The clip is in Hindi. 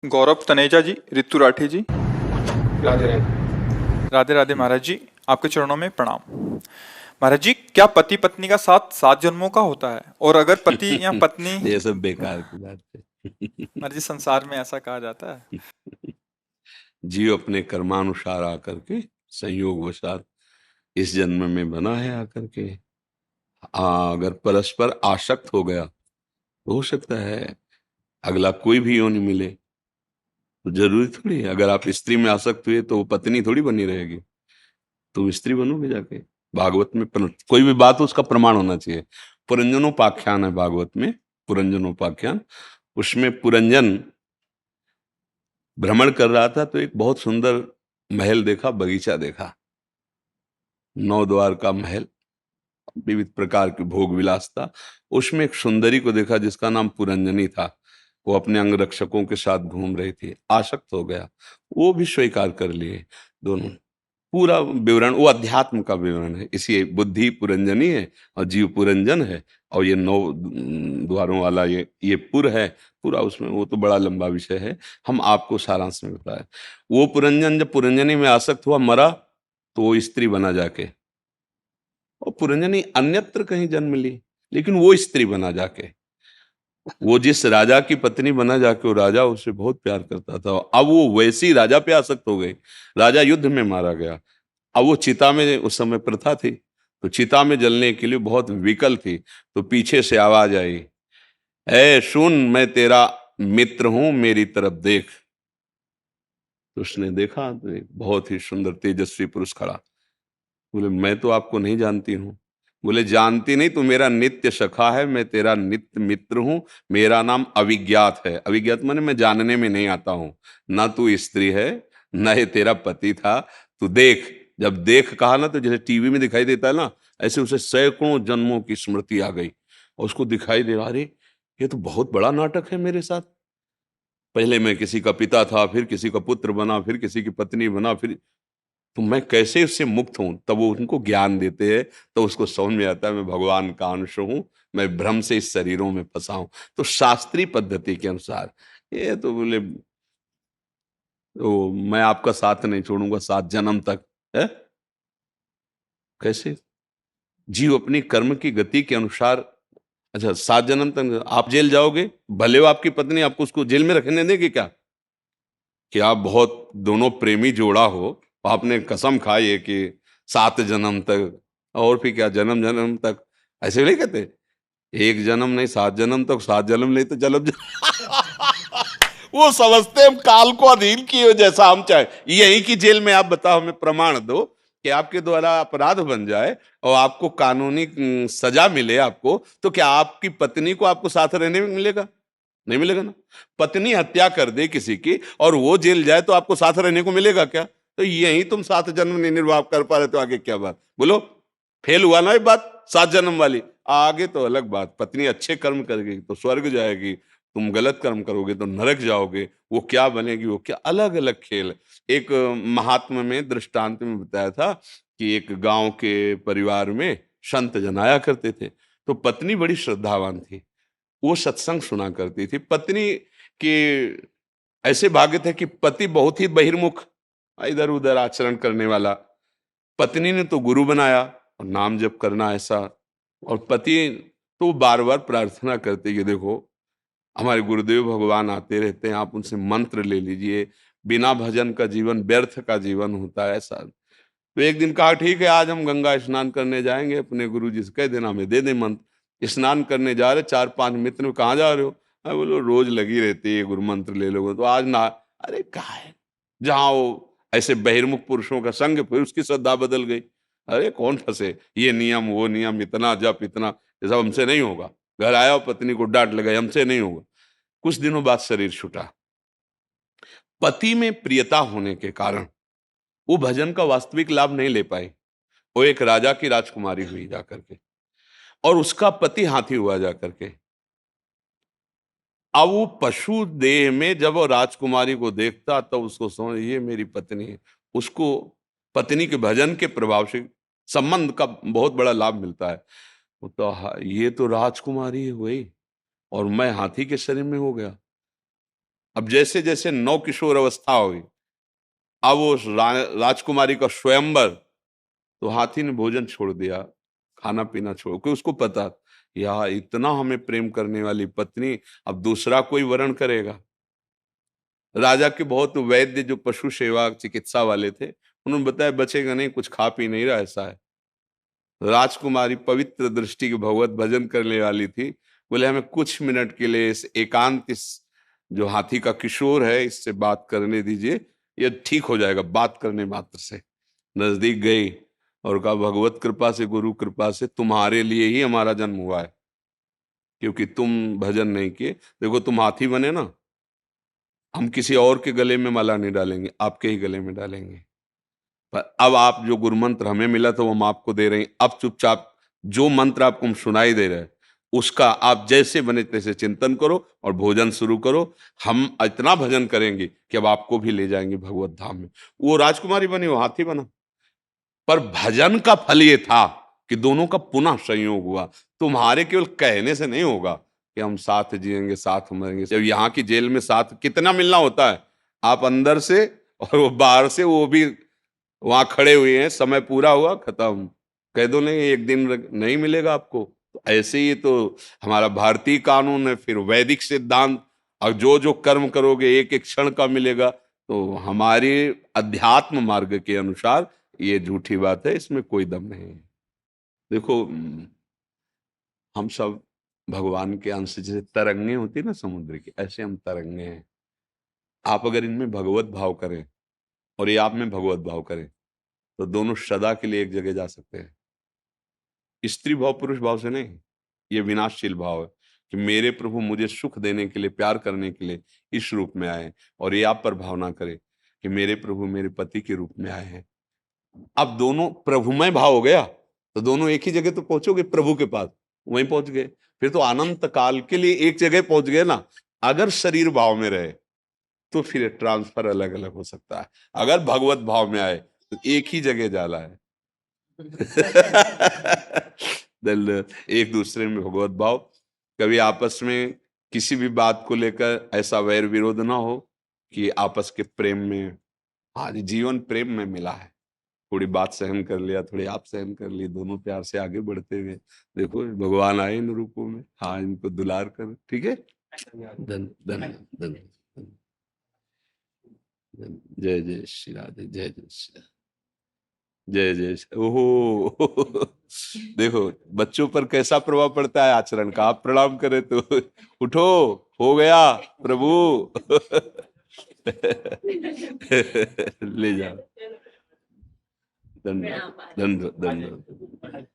गौरव तनेजा जी, रितु राठी जी। राधे राधे। राधे राधे महाराज जी, आपके चरणों में प्रणाम। महाराज जी, क्या पति पत्नी का साथ 7 जन्मों का होता है? और अगर पति या पत्नी, ये सब बेकार की बात महाराज जी, संसार में ऐसा कहा जाता है। है। जीव अपने कर्मानुसार आकर के संयोग वशात इस जन्म में बना है आकर के। अगर परस्पर आसक्त हो गया तो हो सकता है अगला कोई भी योनि मिले। तो जरूरी थोड़ी है अगर आप स्त्री में आसक्त हुए तो वो पत्नी थोड़ी बनी रहेगी, तुम स्त्री बनोगे जाके। भागवत में कोई भी बात हो उसका प्रमाण होना चाहिए। पुरंजनोपाख्यान है भागवत में, पुरंजनोपाख्यान। उसमें पुरंजन भ्रमण कर रहा था तो एक बहुत सुंदर महल देखा, बगीचा देखा, 9 द्वार का महल, विविध प्रकार के भोग विलास था। उसमें एक सुंदरी को देखा जिसका नाम पुरंजनी था। वो अपने अंगरक्षकों के साथ घूम रही थी, आसक्त हो गया। वो भी स्वीकार कर लिए दोनों। पूरा विवरण वो अध्यात्म का विवरण है। इसी बुद्धि पुरंजनी है और जीव पुरंजन है, और ये 9 द्वारों वाला ये पुर है पूरा। उसमें वो तो बड़ा लंबा विषय है, हम आपको सारांश में बताए। वो पुरंजन जब पुरंजनी में आसक्त हुआ, मरा, तो वो स्त्री बना जाके। और पुरंजनी अन्यत्र कहीं जन्म ली, लेकिन वो स्त्री बना जाके। वो जिस राजा की पत्नी बना जाके, वो राजा उससे बहुत प्यार करता था। अब वो वैसी राजा पे आसक्त हो गई। राजा युद्ध में मारा गया। अब वो चिता में, उस समय प्रथा थी तो चिता में जलने के लिए बहुत विकल थी। तो पीछे से आवाज आई, ए सुन, मैं तेरा मित्र हूं, मेरी तरफ देख। तो उसने देखा तो एक बहुत ही सुंदर तेजस्वी पुरुष खड़ा। बोले, मैं तो आपको नहीं जानती हूँ। बोले, जानती नहीं, तू मेरा नित्य सखा है, मैं तेरा नित्य मित्र हूं। मेरा नाम अविज्ञात है। अविज्ञात माने मैं जानने में नहीं आता हूं। ना तू स्त्री है, ना ये तेरा पति था। तू देख। जब देख कहा ना, तो जैसे टीवी में दिखाई देता है ना, ऐसे उसे सैकड़ों जन्मों की स्मृति आ गई। और उसको दिखाई दे रहा, अरे ये तो बहुत बड़ा नाटक है मेरे साथ। पहले मैं किसी का पिता था, फिर किसी का पुत्र बना, फिर किसी की पत्नी बना, फिर तो मैं कैसे उससे मुक्त हूं। तब वो उनको ज्ञान देते हैं, तो उसको समझ में आता है मैं भगवान का अंश हूं, मैं भ्रम से इस शरीरों में फंसा हूं। तो शास्त्रीय पद्धति के अनुसार ये तो बोले, तो मैं आपका साथ नहीं छोड़ूंगा 7 जन्म तक है। कैसे? जीव अपनी कर्म की गति के अनुसार। अच्छा, 7 जन्म तक आप जेल जाओगे, भले हो आपकी पत्नी, आपको उसको जेल में रखने देगी क्या? कि आप बहुत दोनों प्रेमी जोड़ा हो, आपने कसम खाई है कि 7 जन्म तक, और फिर क्या जन्म जन्म तक, ऐसे नहीं कहते? एक जन्म नहीं, 7 जन्म तक, 7 जन्म नहीं तो जन्म वो समझते हम काल को अधीन किए जैसा हम चाहे। यही की जेल में आप बताओ, हमें प्रमाण दो कि आपके द्वारा अपराध बन जाए और आपको कानूनी सजा मिले आपको, तो क्या आपकी पत्नी को आपको साथ रहने में मिलेगा? नहीं मिलेगा ना। पत्नी हत्या कर दे किसी की और वो जेल जाए तो आपको साथ रहने को मिलेगा क्या? तो यही तुम 7 जन्म नहीं निर्वाह कर पा रहे, तो आगे क्या बात? बोलो, फेल हुआ ना ये बात 7 जन्म वाली। आगे तो अलग बात, पत्नी अच्छे कर्म करेगी तो स्वर्ग जाएगी, तुम गलत कर्म करोगे तो नरक जाओगे। वो क्या बनेगी, वो क्या, अलग अलग खेल। एक महात्मा में दृष्टांत में बताया था कि एक गांव के परिवार में संत जन आया करते थे। तो पत्नी बड़ी श्रद्धावान थी, वो सत्संग सुना करती थी। पत्नी के ऐसे भाग्य थे कि पति बहुत ही बहिर्मुख, इधर उधर आचरण करने वाला। पत्नी ने तो गुरु बनाया और नाम जप करना ऐसा। और पति तो बार बार प्रार्थना करते कि देखो, हमारे गुरुदेव भगवान आते रहते हैं, आप उनसे मंत्र ले लीजिए, बिना भजन का जीवन व्यर्थ का जीवन होता है ऐसा। तो एक दिन कहा, ठीक है, आज हम गंगा स्नान करने जाएंगे, अपने गुरु जी से कह देना हमें दे दे मंत्र। स्नान करने जा रहे, 4-5 मित्र, कहाँ जा रहे हो? मैं बोलो, रोज लगी रहती है गुरु मंत्र ले लोगे तो आज ना। अरे कहा है, जहाँ वो ऐसे बहिर्मुख पुरुषों का संग, फिर उसकी श्रद्धा बदल गई। अरे कौन फंसे, ये नियम वो नियम, इतना जप इतना, ये सब हमसे नहीं होगा। घर आया और पत्नी को डांट लगाई, हमसे नहीं होगा। कुछ दिनों बाद शरीर छूटा। पति में प्रियता होने के कारण वो भजन का वास्तविक लाभ नहीं ले पाई। वो एक राजा की राजकुमारी हुई जाकर के, और उसका पति हाथी हुआ जाकर के। अब वो पशु देह में जब वो राजकुमारी को देखता, तब उसको समझ, ये मेरी पत्नी है। उसको पत्नी के भजन के प्रभाव से संबंध का बहुत बड़ा लाभ मिलता है। वो तो ये तो राजकुमारी हुई और मैं हाथी के शरीर में हो गया। अब जैसे जैसे नौ किशोर अवस्था हुई, अब वो राजकुमारी का स्वयंवर, तो हाथी ने भोजन छोड़ दिया, खाना पीना छोड़, क्योंकि उसको पता यार इतना हमें प्रेम करने वाली पत्नी अब दूसरा कोई वरण करेगा। राजा के बहुत वैद्य जो पशु सेवा चिकित्सा वाले थे, उन्होंने बताया बचेगा नहीं, कुछ खा पी नहीं रहा, ऐसा है। राजकुमारी पवित्र दृष्टि की भगवत भजन करने वाली थी, बोले हमें कुछ मिनट के लिए इस एकांत, इस जो हाथी का किशोर है इससे बात करने दीजिए, ये ठीक हो जाएगा बात करने मात्र से। नजदीक गई और कहा भगवत कृपा से, गुरु कृपा से तुम्हारे लिए ही हमारा जन्म हुआ है, क्योंकि तुम भजन नहीं किए। देखो तुम हाथी बने ना, हम किसी और के गले में माला नहीं डालेंगे, आपके ही गले में डालेंगे। पर अब आप जो गुरु मंत्र हमें मिला था वो हम आपको दे रहे हैं, अब चुपचाप जो मंत्र आपको हम सुनाई दे रहे हैं उसका आप जैसे बने तैसे चिंतन करो और भोजन शुरू करो। हम इतना भजन करेंगे कि अब आपको भी ले जाएंगे भगवत धाम में। वो राजकुमारी बनी, वो हाथी बना। पर भजन का फल ये था कि दोनों का पुनः संयोग हुआ। तुम्हारे केवल कहने से नहीं होगा कि हम साथ जिएंगे साथ मरेंगे। जब यहाँ की जेल में साथ कितना मिलना होता है, आप अंदर से और वो बाहर से, वो भी वहां खड़े हुए हैं, समय पूरा हुआ खत्म, कह दो नहीं एक दिन नहीं मिलेगा आपको। तो ऐसे ही तो हमारा भारतीय कानून है, फिर वैदिक सिद्धांत, और जो जो कर्म करोगे एक एक क्षण का मिलेगा। तो हमारे अध्यात्म मार्ग के अनुसार ये झूठी बात है, इसमें कोई दम नहीं है। देखो हम सब भगवान के अंश, जैसे तरंगे होती है ना समुद्र की, ऐसे हम तरंगे हैं। आप अगर इनमें भगवत भाव करें और ये आप में भगवत भाव करें तो दोनों सदा के लिए एक जगह जा सकते हैं। स्त्री भाव पुरुष भाव से नहीं, ये विनाशशील भाव है कि मेरे प्रभु मुझे सुख देने के लिए, प्यार करने के लिए इस रूप में आए, और ये आप पर भावना करे कि मेरे प्रभु मेरे पति के रूप में आए हैं। अब दोनों प्रभुमय भाव हो गया तो दोनों एक ही जगह तो पहुंचोगे, प्रभु के पास, वहीं पहुंच गए, फिर तो अनंत काल के लिए एक जगह पहुंच गए ना। अगर शरीर भाव में रहे तो फिर ट्रांसफर अलग अलग हो सकता है, अगर भगवत भाव में आए तो एक ही जगह जाला है। एक दूसरे में भगवत भाव, कभी आपस में किसी भी बात को लेकर ऐसा वैर विरोध ना हो कि आपस के प्रेम में, आज जीवन प्रेम में मिला है, थोड़ी बात सहन कर लिया, थोड़ी आप सहन कर ली, दोनों प्यार से आगे बढ़ते हुए देखो भगवान आए इन रूपों में। हाँ, इनको दुलार कर, ठीक है। धन धन धन जय जय श्री राधे, जय जय श्री राधे, जय जय ओहो। देखो बच्चों पर कैसा प्रभाव पड़ता है आचरण का। आप प्रणाम करें तो उठो, हो गया प्रभु। ले जाओ, धन्यवाद धन्यवाद धन्यवाद।